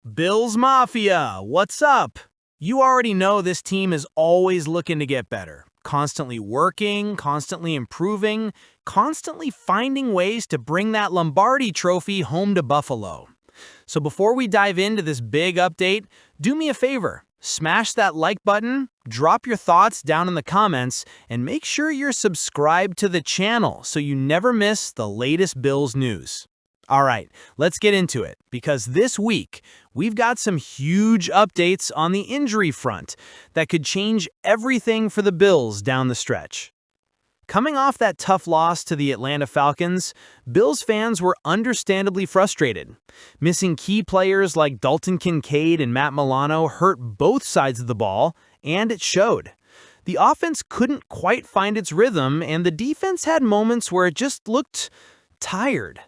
Bills Mafia, what's up? You already know this team is always looking to get better, constantly working, constantly improving, constantly finding ways to bring that Lombardi trophy home to Buffalo. So before we dive into this big update, do me a favor. Smash that like button, drop your thoughts down in the comments, and make sure you're subscribed to the channel so you never miss the latest Bills news. All right, let's get into it, because this week, we've got some huge updates on the injury front that could change everything for the Bills down the stretch. Coming off that tough loss to the Atlanta Falcons, Bills fans were understandably frustrated. Missing key players like Dalton Kincaid and Matt Milano hurt both sides of the ball, and it showed. The offense couldn't quite find its rhythm, and the defense had moments where it just looked tired.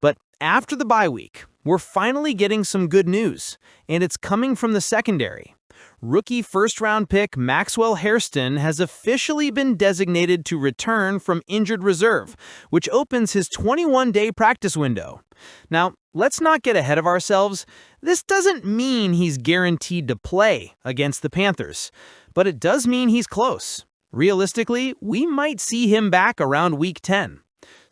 But after the bye week, we're finally getting some good news, and it's coming from the secondary. Rookie first-round pick Maxwell Hairston has officially been designated to return from injured reserve, which opens his 21-day practice window. Now, let's not get ahead of ourselves. This doesn't mean he's guaranteed to play against the Panthers, but it does mean he's close. Realistically, we might see him back around Week 10.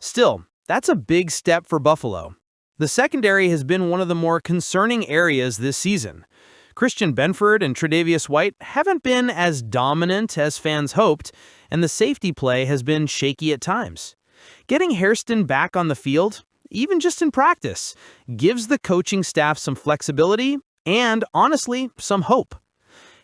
Still, that's a big step for Buffalo. The secondary has been one of the more concerning areas this season. Christian Benford and Tre'Davious White haven't been as dominant as fans hoped, and the safety play has been shaky at times. Getting Hairston back on the field, even just in practice, gives the coaching staff some flexibility and, honestly, some hope.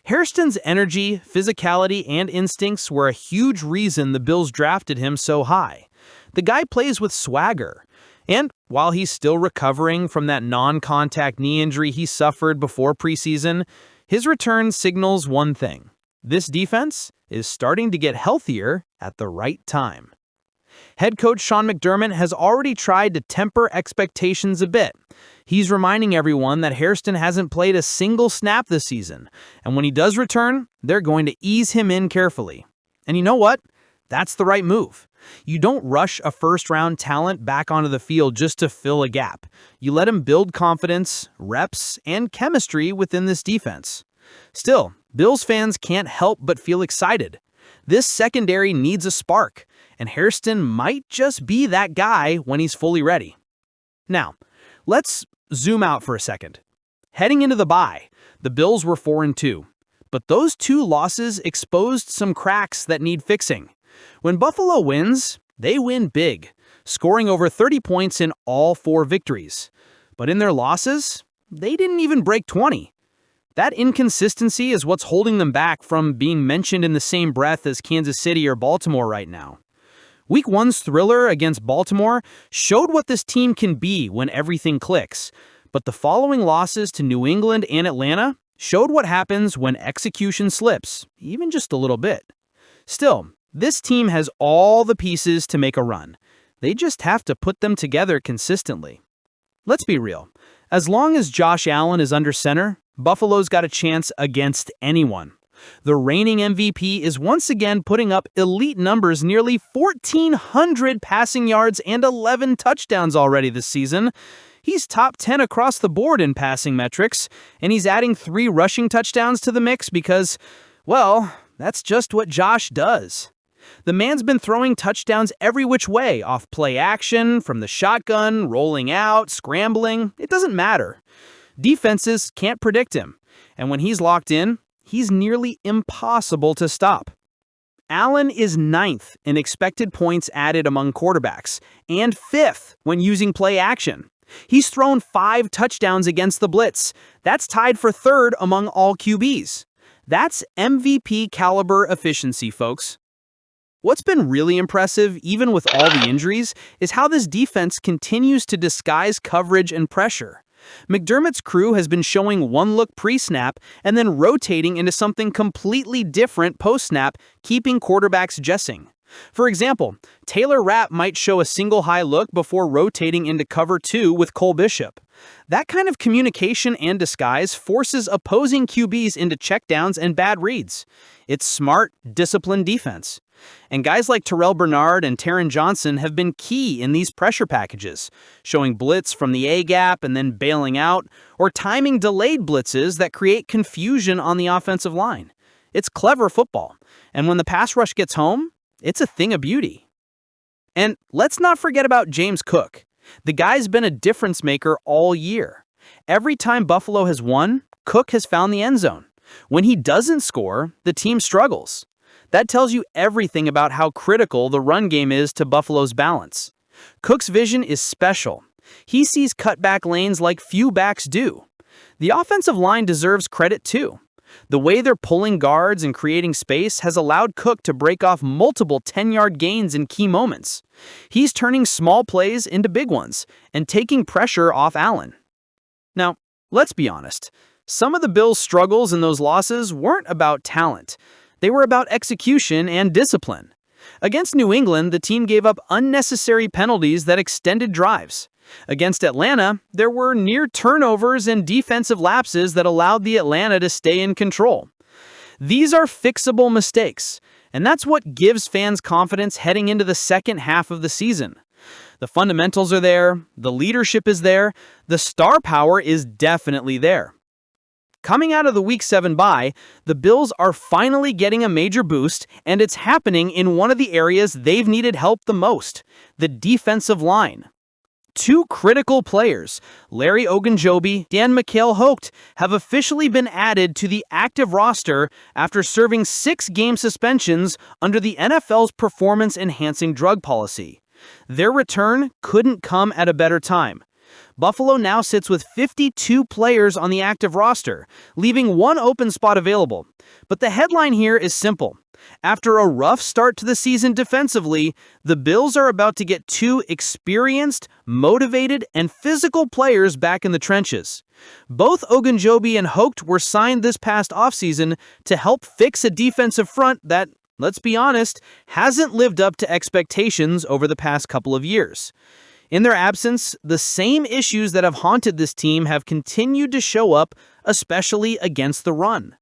Hairston's energy, physicality, and instincts were a huge reason the Bills drafted him so high. The guy plays with swagger. And while he's still recovering from that non-contact knee injury he suffered before preseason, his return signals one thing. This defense is starting to get healthier at the right time. Head coach Sean McDermott has already tried to temper expectations a bit. He's reminding everyone that Hairston hasn't played a single snap this season, and when he does return, they're going to ease him in carefully. And you know what? That's the right move. You don't rush a first-round talent back onto the field just to fill a gap. You let him build confidence, reps, and chemistry within this defense. Still, Bills fans can't help but feel excited. This secondary needs a spark, and Hairston might just be that guy when he's fully ready. Now, let's zoom out for a second. Heading into the bye, the Bills were 4-2, but those two losses exposed some cracks that need fixing. When Buffalo wins, they win big, scoring over 30 points in all 4 victories. But in their losses, they didn't even break 20. That inconsistency is what's holding them back from being mentioned in the same breath as Kansas City or Baltimore right now. Week 1's thriller against Baltimore showed what this team can be when everything clicks. But the following losses to New England and Atlanta showed what happens when execution slips, even just a little bit. Still, this team has all the pieces to make a run. They just have to put them together consistently. Let's be real. As long as Josh Allen is under center, Buffalo's got a chance against anyone. The reigning MVP is once again putting up elite numbers, nearly 1,400 passing yards and 11 touchdowns already this season. He's top 10 across the board in passing metrics, and he's adding 3 rushing touchdowns to the mix because, well, that's just what Josh does. The man's been throwing touchdowns every which way, off play action, from the shotgun, rolling out, scrambling. It doesn't matter. Defenses can't predict him, and when he's locked in, he's nearly impossible to stop. Allen is 9th in expected points added among quarterbacks, and 5th when using play action. He's thrown 5 touchdowns against the blitz. That's tied for 3rd among all QBs. That's MVP caliber efficiency, folks. What's been really impressive, even with all the injuries, is how this defense continues to disguise coverage and pressure. McDermott's crew has been showing one-look pre-snap and then rotating into something completely different post-snap, keeping quarterbacks guessing. For example, Taylor Rapp might show a single high look before rotating into cover 2 with Cole Bishop. That kind of communication and disguise forces opposing QBs into checkdowns and bad reads. It's smart, disciplined defense. And guys like Terrell Bernard and Taron Johnson have been key in these pressure packages, showing blitz from the A-gap and then bailing out, or timing delayed blitzes that create confusion on the offensive line. It's clever football, and when the pass rush gets home, it's a thing of beauty. And let's not forget about James Cook. The guy's been a difference maker all year. Every time Buffalo has won, Cook has found the end zone. When he doesn't score, the team struggles. That tells you everything about how critical the run game is to Buffalo's balance. Cook's vision is special. He sees cutback lanes like few backs do. The offensive line deserves credit too. The way they're pulling guards and creating space has allowed Cook to break off multiple 10-yard gains in key moments. He's turning small plays into big ones and taking pressure off Allen. Now, let's be honest. Some of the Bills' struggles in those losses weren't about talent. They were about execution and discipline. Against New England, the team gave up unnecessary penalties that extended drives. Against Atlanta, there were near turnovers and defensive lapses that allowed the Atlanta to stay in control. These are fixable mistakes, and that's what gives fans confidence heading into the second half of the season. The fundamentals are there, the leadership is there, the star power is definitely there. Coming out of the Week 7 bye, the Bills are finally getting a major boost, and it's happening in one of the areas they've needed help the most, the defensive line. Two critical players, Larry Ogunjobi and Mikael Hogt, have officially been added to the active roster after serving 6-game suspensions under the NFL's performance-enhancing drug policy. Their return couldn't come at a better time. Buffalo now sits with 52 players on the active roster, leaving one open spot available. But the headline here is simple. After a rough start to the season defensively, the Bills are about to get two experienced, motivated, and physical players back in the trenches. Both Ogunjobi and Hogt were signed this past offseason to help fix a defensive front that, let's be honest, hasn't lived up to expectations over the past couple of years. In their absence, the same issues that have haunted this team have continued to show up, especially against the run.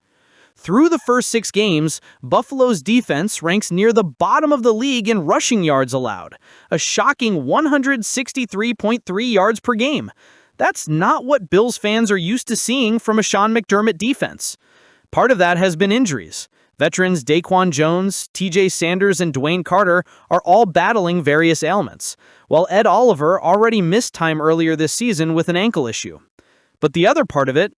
Through the first 6 games, Buffalo's defense ranks near the bottom of the league in rushing yards allowed, a shocking 163.3 yards per game. That's not what Bills fans are used to seeing from a Sean McDermott defense. Part of that has been injuries. Veterans Daquan Jones, TJ Sanders, and Dwayne Carter are all battling various ailments, while Ed Oliver already missed time earlier this season with an ankle issue. But the other part of it,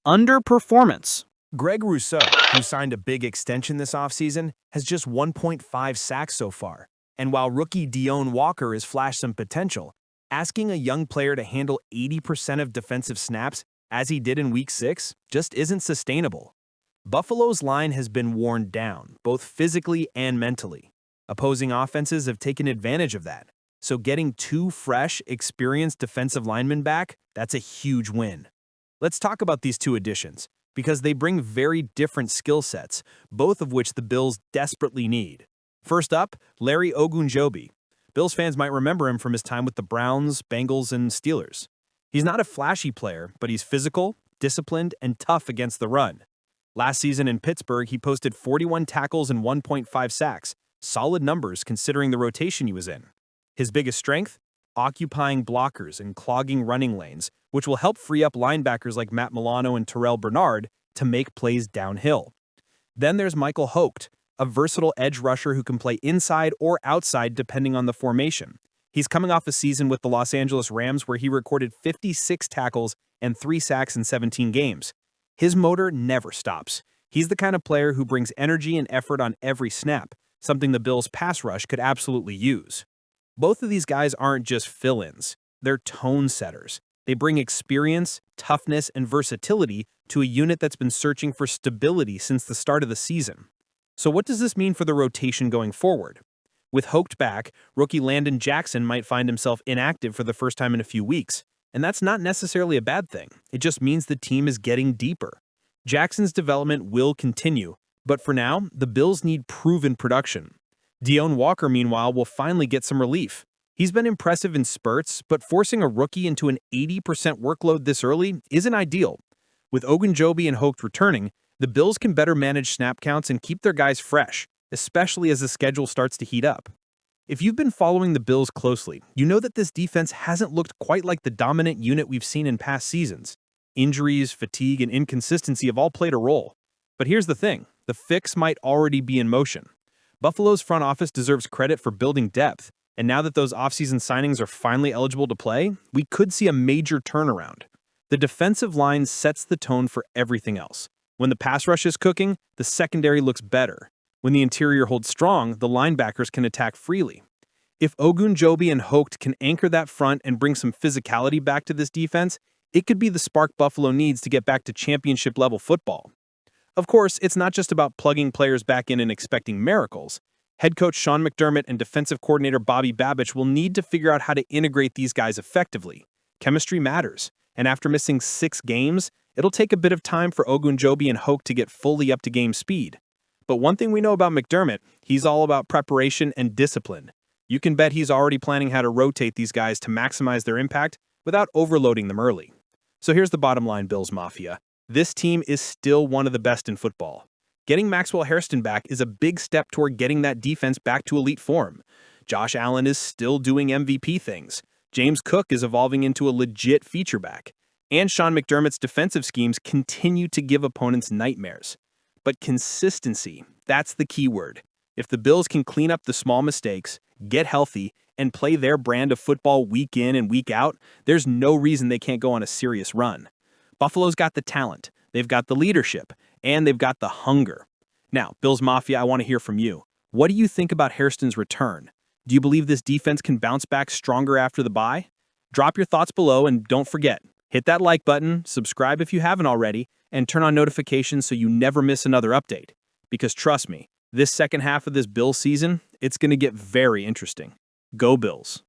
underperformance. Greg Rousseau, who signed a big extension this offseason, has just 1.5 sacks so far. And while rookie Deone Walker has flashed some potential, asking a young player to handle 80% of defensive snaps, as he did in Week 6, just isn't sustainable. Buffalo's line has been worn down, both physically and mentally. Opposing offenses have taken advantage of that. So getting 2 fresh, experienced defensive linemen back, that's a huge win. Let's talk about these 2 additions, because they bring very different skill sets, both of which the Bills desperately need. First up, Larry Ogunjobi. Bills fans might remember him from his time with the Browns, Bengals, and Steelers. He's not a flashy player, but he's physical, disciplined, and tough against the run. Last season in Pittsburgh, he posted 41 tackles and 1.5 sacks, solid numbers considering the rotation he was in. His biggest strength? Occupying blockers and clogging running lanes, which will help free up linebackers like Matt Milano and Terrell Bernard to make plays downhill. Then there's Michael Hogt, a versatile edge rusher who can play inside or outside depending on the formation. He's coming off a season with the Los Angeles Rams where he recorded 56 tackles and 3 sacks in 17 games. His motor never stops. He's the kind of player who brings energy and effort on every snap, something the Bills' pass rush could absolutely use. Both of these guys aren't just fill-ins. They're tone setters. They bring experience, toughness, and versatility to a unit that's been searching for stability since the start of the season. So what does this mean for the rotation going forward? With Hogt back, rookie Landon Jackson might find himself inactive for the first time in a few weeks. And that's not necessarily a bad thing. It just means the team is getting deeper. Jackson's development will continue, but for now, the Bills need proven production. Deone Walker, meanwhile, will finally get some relief. He's been impressive in spurts, but forcing a rookie into an 80% workload this early isn't ideal. With Ogunjobi and Hogt returning, the Bills can better manage snap counts and keep their guys fresh, especially as the schedule starts to heat up. If you've been following the Bills closely, you know that this defense hasn't looked quite like the dominant unit we've seen in past seasons. Injuries, fatigue, and inconsistency have all played a role. But here's the thing, the fix might already be in motion. Buffalo's front office deserves credit for building depth, and now that those offseason signings are finally eligible to play, we could see a major turnaround. The defensive line sets the tone for everything else. When the pass rush is cooking, the secondary looks better. When the interior holds strong, the linebackers can attack freely. If Ogunjobi and Hoke can anchor that front and bring some physicality back to this defense, it could be the spark Buffalo needs to get back to championship-level football. Of course, it's not just about plugging players back in and expecting miracles. Head coach Sean McDermott and defensive coordinator Bobby Babich will need to figure out how to integrate these guys effectively. Chemistry matters, and after missing 6 games, it'll take a bit of time for Ogunjobi and Hoke to get fully up to game speed. But one thing we know about McDermott, he's all about preparation and discipline. You can bet he's already planning how to rotate these guys to maximize their impact without overloading them early. So here's the bottom line, Bills Mafia. This team is still one of the best in football. Getting Maxwell Hairston back is a big step toward getting that defense back to elite form. Josh Allen is still doing MVP things. James Cook is evolving into a legit feature back. And Sean McDermott's defensive schemes continue to give opponents nightmares. But consistency, that's the key word. If the Bills can clean up the small mistakes, get healthy, and play their brand of football week in and week out, there's no reason they can't go on a serious run. Buffalo's got the talent, they've got the leadership, and they've got the hunger. Now, Bills Mafia, I want to hear from you. What do you think about Hairston's return? Do you believe this defense can bounce back stronger after the bye? Drop your thoughts below, and don't forget, hit that like button, subscribe if you haven't already, and turn on notifications so you never miss another update. Because trust me, this second half of this Bills season, it's going to get very interesting. Go Bills.